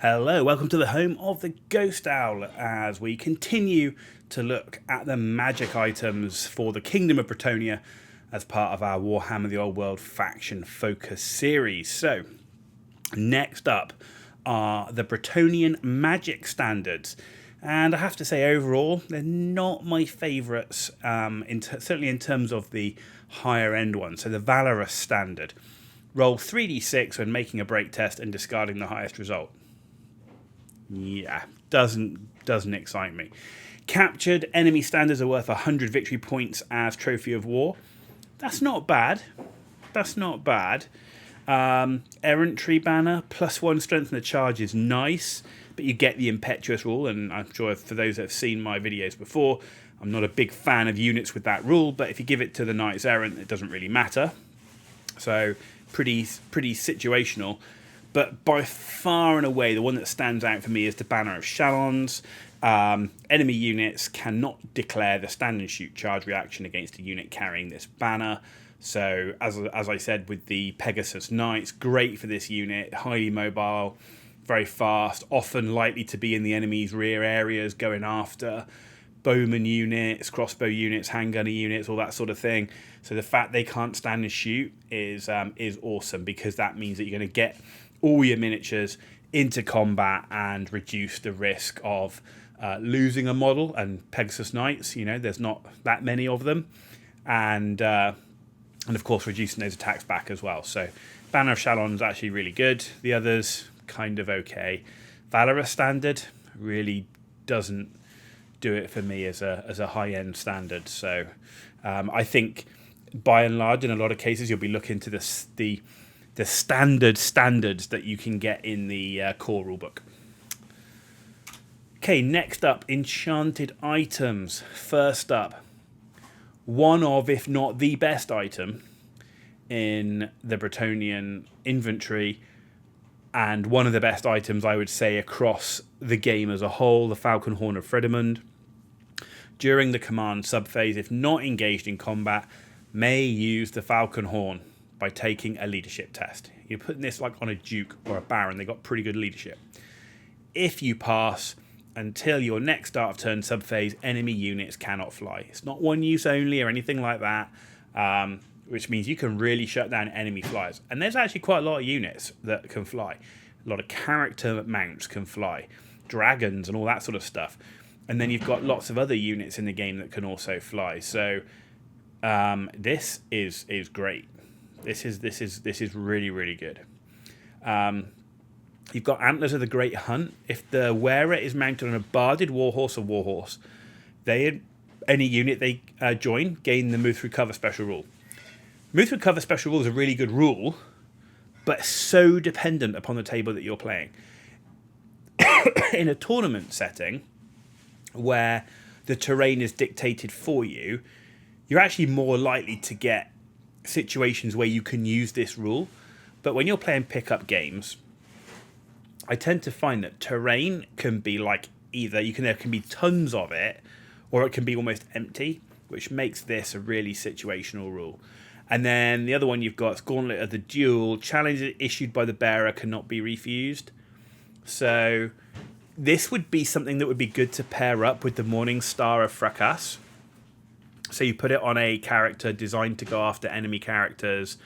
Hello, welcome to the home of the Ghost Owl as we continue to look at the magic items for the Kingdom of Bretonnia as part of our Warhammer the Old World faction focus series. So, next up are the Bretonnian magic standards. And I have to say, overall, they're not my favourites, certainly in terms of the higher end ones. So, the Valorous standard. Roll 3d6 when making a break test and discarding the highest result. Yeah, doesn't excite me. Captured enemy standards are worth 100 victory points as Trophy of War. That's not bad. Errantry banner, +1 strength in the charge is nice, but you get the impetuous rule, and I'm sure for those that have seen my videos before, I'm not a big fan of units with that rule, but if you give it to the Knights Errant, it doesn't really matter. So pretty situational. But by far and away, the one that stands out for me is the Banner of Shalons. Enemy units cannot declare the stand and shoot charge reaction against a unit carrying this banner. So, as I said, with the Pegasus Knights, great for this unit, highly mobile, very fast, often likely to be in the enemy's rear areas, going after bowman units, crossbow units, handgunner units, all that sort of thing. So the fact they can't stand and shoot is awesome, because that means that you're going to get all your miniatures into combat and reduce the risk of losing a model. And Pegasus Knights, there's not that many of them, and of course reducing those attacks back as well. So Banner of Shalon's actually really good. The others kind of okay. Valorous standard really doesn't do it for me as a high end standard. So I think by and large, in a lot of cases, you'll be looking to the standards that you can get in the core rulebook. Okay, next up, enchanted items. First up, one of, if not the best item in the Bretonnian inventory, and one of the best items, I would say, across the game as a whole, the Falcon Horn of Fredimund. During the command subphase, if not engaged in combat, may use the Falcon Horn by taking a leadership test. You're putting this like on a Duke or a Baron. They got pretty good leadership. If you pass, until your next start of turn subphase, enemy units cannot fly. It's not one use only or anything like that, which means you can really shut down enemy flyers. And there's actually quite a lot of units that can fly. A lot of character mounts can fly, dragons and all that sort of stuff. And then you've got lots of other units in the game that can also fly. So this is great. This is really, really good. You've got Antlers of the Great Hunt. If the wearer is mounted on a barded warhorse or warhorse, any unit they join gain the Move Through Cover special rule. Move Through Cover special rule is a really good rule, but so dependent upon the table that you're playing. In a tournament setting, where the terrain is dictated for you, you're actually more likely to get situations where you can use this rule. But when you're playing pickup games, I tend to find that terrain can be like there can be tons of it, or it can be almost empty, which makes this a really situational rule. And then the other one you've got is Gauntlet of the Duel. Challenges issued by the bearer cannot be refused. So this would be something that would be good to pair up with the Morning Star of Fracas. So you put it on a character designed to go after enemy characters,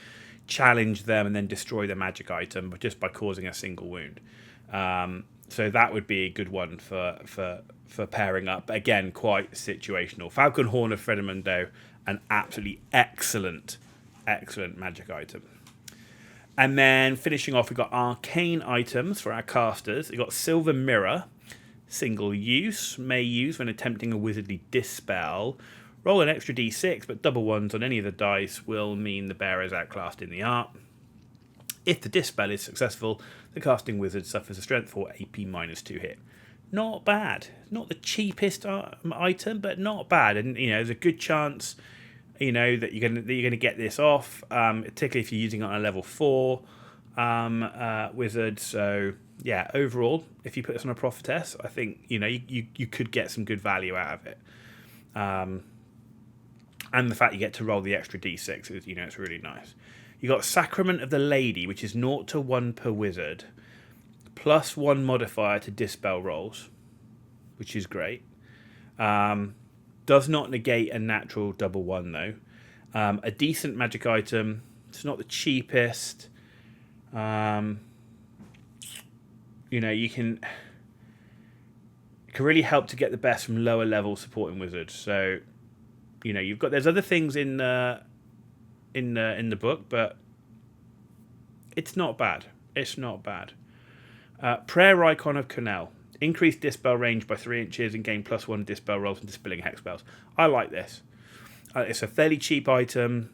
challenge them, and then destroy the magic item just by causing a single wound. So that would be a good one for pairing up. Again, quite situational. Falcon Horn of Fredimundo, an absolutely excellent magic item. And then finishing off, we've got arcane items for our casters. We've got Silver Mirror, single use, may use when attempting a wizardly dispel. Roll an extra d6, but double ones on any of the dice will mean the bearer is outclassed in the art. If the dispel is successful, the casting wizard suffers a strength 4 AP -2 hit. Not bad. Not the cheapest item, but not bad. And there's a good chance, that you're going to get this off, particularly if you're using it on a level 4 wizard. So yeah, overall, if you put this on a prophetess, I think you could get some good value out of it. And the fact you get to roll the extra d6 is, it's really nice. You got Sacrament of the Lady, which is 0 to 1 per wizard. +1 modifier to dispel rolls, which is great. Does not negate a natural double 1 though. A decent magic item. It's not the cheapest. You can it can really help to get the best from lower level supporting wizards. So, there's other things in the book, but it's not bad. It's not bad. Prayer Icon of Cornell. Increased dispel range by 3 inches and gain +1 dispel rolls and dispelling hex spells. I like this. It's a fairly cheap item.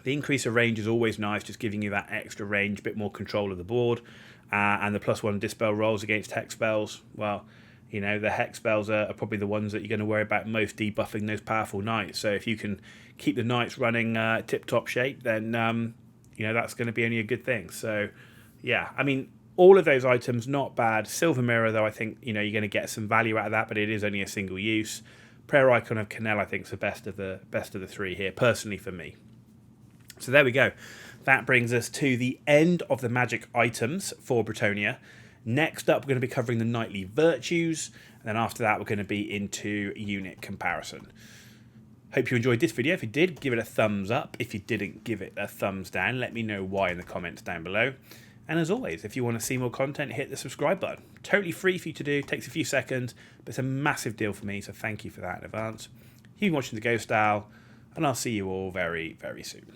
The increase of range is always nice, just giving you that extra range, a bit more control of the board. And the +1 dispel rolls against hex spells. Well, the hex spells are probably the ones that you're going to worry about most, debuffing those powerful knights. So if you can keep the knights running tip-top shape, then that's going to be only a good thing. So, yeah, I mean, all of those items, not bad. Silver Mirror, though, I think you're going to get some value out of that, but it is only a single use. Prayer Icon of Cornell, I think, is the best of the three here, personally for me. So there we go. That brings us to the end of the magic items for Bretonnia. Next up, we're going to be covering the knightly virtues, and then after that, we're going to be into unit comparison. Hope you enjoyed this video. If you did, give it a thumbs up. If you didn't, give it a thumbs down. Let me know why in the comments down below. And as always, if you want to see more content, hit the subscribe button. Totally free for you to do, takes a few seconds, but it's a massive deal for me, so thank you for that in advance. You've been watching The Ghost Style, and I'll see you all very, very soon.